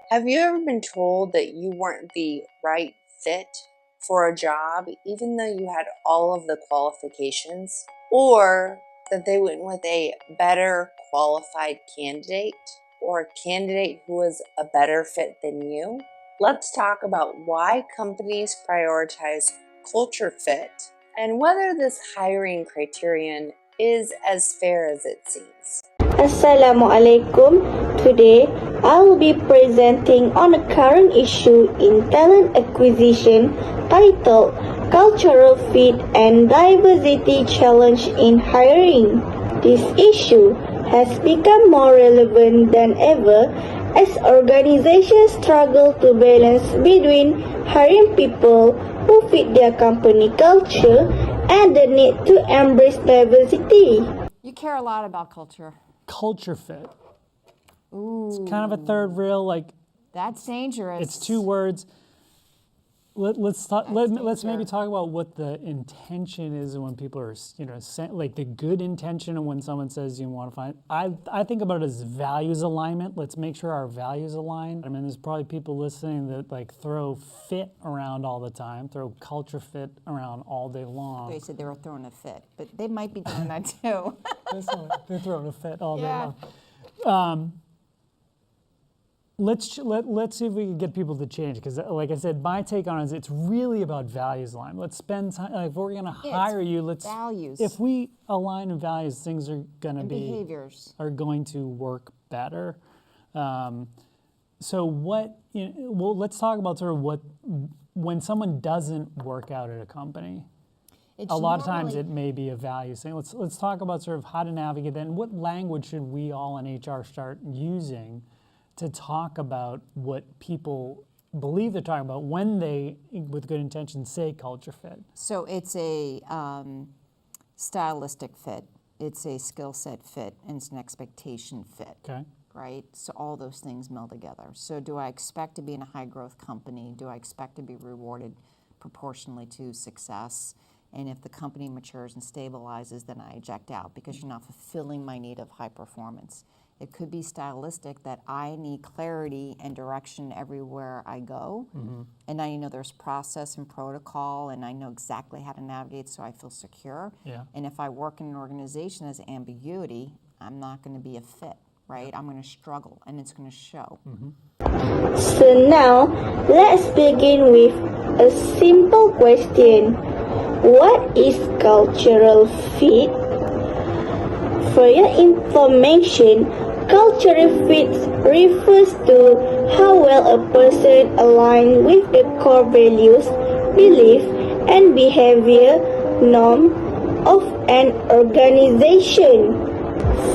Have you ever been told that you weren't the right fit for a job, even though you had all of the qualifications? Or that they went with a better qualified candidate or a candidate who was a better fit than you? Let's talk about why companies prioritize culture fit and whether this hiring criterion is as fair as it seems. Assalamualaikum. Today, I will be presenting on a current issue in talent acquisition titled Cultural Fit and Diversity Challenge in Hiring. This issue has become more relevant than ever as organizations struggle to balance between hiring people who fit their company culture and the need to embrace diversity. You care a lot about culture. Culture fit. Ooh. It's kind of a third rail, like That's dangerous. it's two words. Let's maybe talk about what the intention is when people are, like the good intention, and when someone says you want to find. I think about it as values alignment. Let's make sure our values align. I mean, there's probably people listening that like throw fit around all the time, throw culture fit around all day long. They said they were throwing a fit, but they might be doing that too. They're throwing a fit all day Yeah. long. Let's see if we can get people to change, because like I said, my take on it is it's really about values alignment. Let's spend time, like if we're going to hire you, let's values. If we align in values, things are going to be behaviors are going to work better. So let's talk about sort of what when someone doesn't work out at a company. It's A lot of times normally- it may be a values thing. Let's talk about sort of how to navigate that, and what language should we all in HR start using to talk about what people believe they're talking about when they, with good intention, say culture fit. So it's a stylistic fit, it's a skill set fit, and it's an expectation fit. Okay. Right? So all those things meld together. So do I expect to be in a high growth company? Do I expect to be rewarded proportionally to success? And if the company matures and stabilizes, then I eject out because you're not fulfilling my need of high performance. It could be stylistic that I need clarity and direction everywhere I go. Mm-hmm. And I know there's process and protocol, and I know exactly how to navigate so I feel secure. Yeah. And if I work in an organization as ambiguity, I'm not going to be a fit, right? I'm going to struggle, and it's going to show. Mm-hmm. So now, let's begin with a simple question. What is cultural fit? For your information, cultural fit refers to how well a person aligns with the core values, belief, and behavior norm of an organization.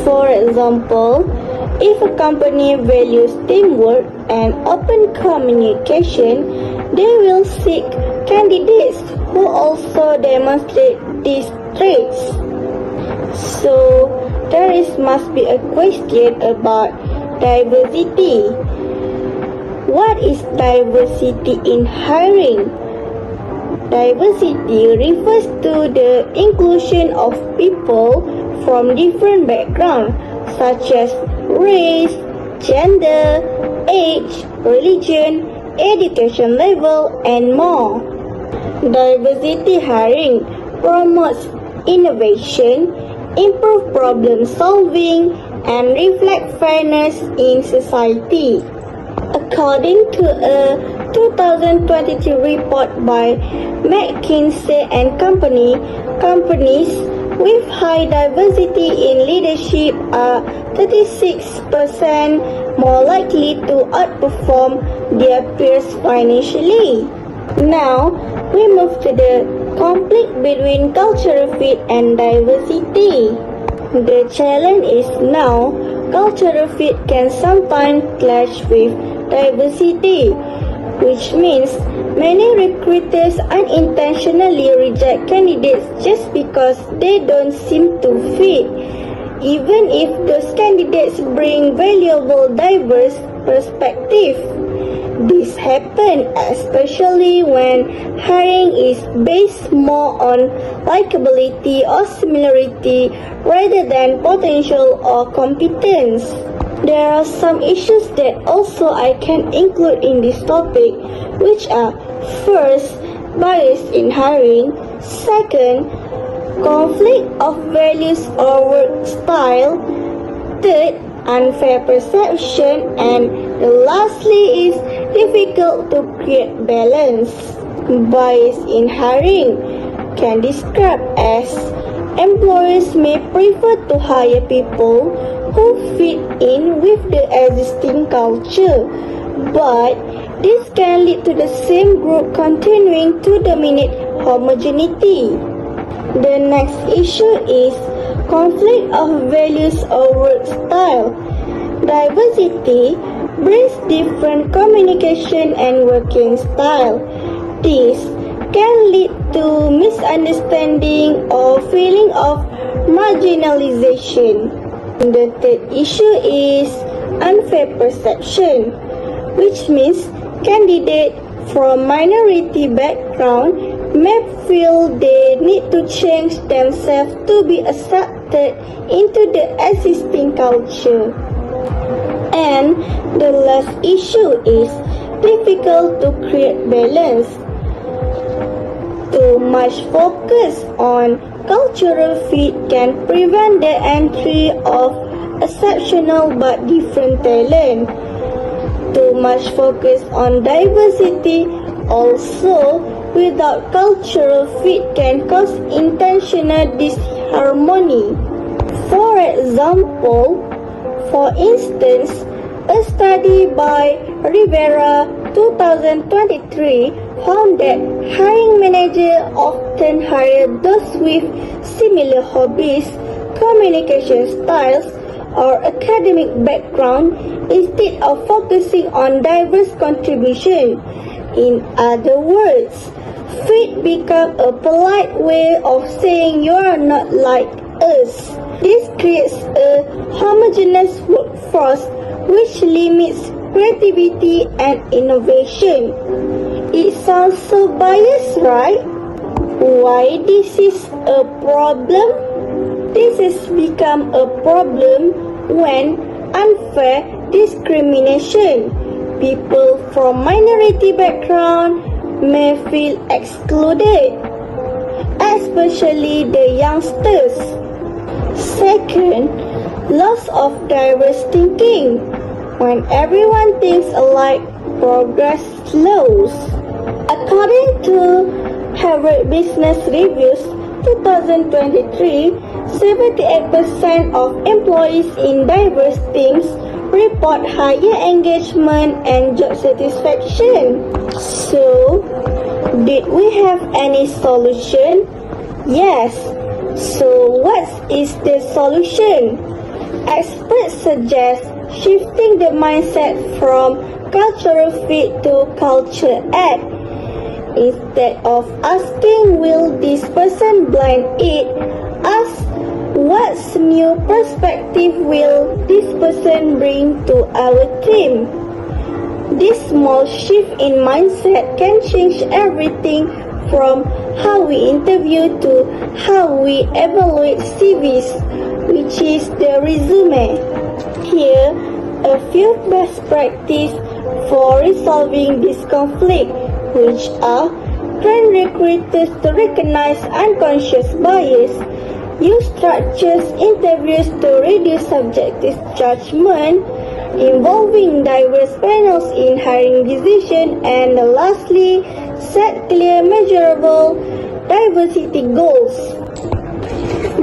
For example, if a company values teamwork and open communication, they will seek candidates who also demonstrate these traits. So, must be a question about diversity. What is diversity in hiring? Diversity refers to the inclusion of people from different backgrounds, such as race, gender, age, religion, education level, and more. Diversity hiring promotes innovation, improve problem solving, and reflect fairness in society. According to a 2022 report by McKinsey and Company, companies with high diversity in leadership are 36% more likely to outperform their peers financially. Now, we move to the conflict between cultural fit and diversity. The challenge is now, cultural fit can sometimes clash with diversity, which means many recruiters unintentionally reject candidates just because they don't seem to fit, even if those candidates bring valuable diverse perspectives. This happens especially when hiring is based more on likability or similarity rather than potential or competence. There are some issues that also I can include in this topic, which are first, bias in hiring, second, conflict of values or work style, third, unfair perception, and lastly is difficult to create balance. Bias in hiring can describe as employers may prefer to hire people who fit in with the existing culture, but this can lead to the same group continuing to dominate homogeneity. The next issue is conflict of values or work style. Diversity brings different communication and working style. This can lead to misunderstanding or feeling of marginalization. The third issue is unfair perception, which means candidates from minority background may feel they need to change themselves to be accepted into the existing culture. And the last issue is difficult to create balance. Too much focus on cultural fit can prevent the entry of exceptional but different talent. Too much focus on diversity also without cultural fit can cause intentional disharmony. For instance, a study by Rivera 2023 found that hiring managers often hire those with similar hobbies, communication styles, or academic background instead of focusing on diverse contribution. In other words, fit becomes a polite way of saying you are not like us. This creates a homogeneous workforce which limits creativity and innovation. It sounds so biased, right? Why this is a problem? This has become a problem when unfair discrimination. People from minority background may feel excluded, especially the youngsters. Second, loss of diverse thinking. When everyone thinks alike, progress slows. According to Harvard Business Review's 2023, 78% of employees in diverse teams report higher engagement and job satisfaction. So, did we have any solution? Yes. So, what is the solution? Experts suggest shifting the mindset from cultural fit to culture add. Instead of asking, will this person blind it? Ask, what's new perspective will this person bring to our team? This small shift in mindset can change everything from how we interview to how we evaluate CVs, which is the resume. Here, a few best practices for resolving this conflict, which are train recruiters to recognize unconscious bias, use structured interviews to reduce subjective judgment, involving diverse panels in hiring decisions, and lastly, set clear, measurable diversity goals.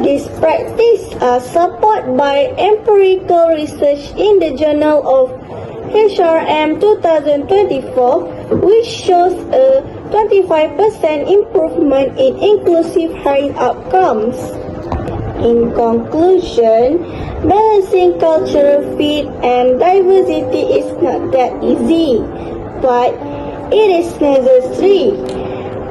These practices are supported by empirical research in the Journal of HRM 2024, which shows a 25% improvement in inclusive hiring outcomes. In conclusion, balancing cultural fit and diversity is not that easy, but it is necessary.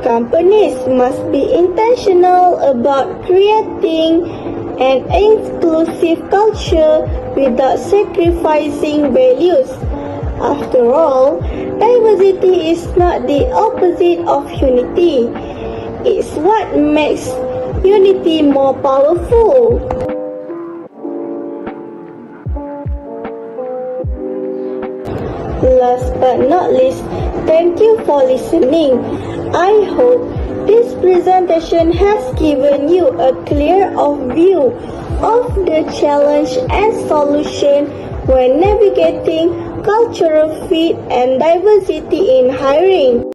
Companies must be intentional about creating an inclusive culture without sacrificing values. After all, diversity is not the opposite of unity. It's what makes unity more powerful. Last but not least, thank you for listening. I hope this presentation has given you a clear view of the challenge and solution when navigating cultural fit and diversity in hiring.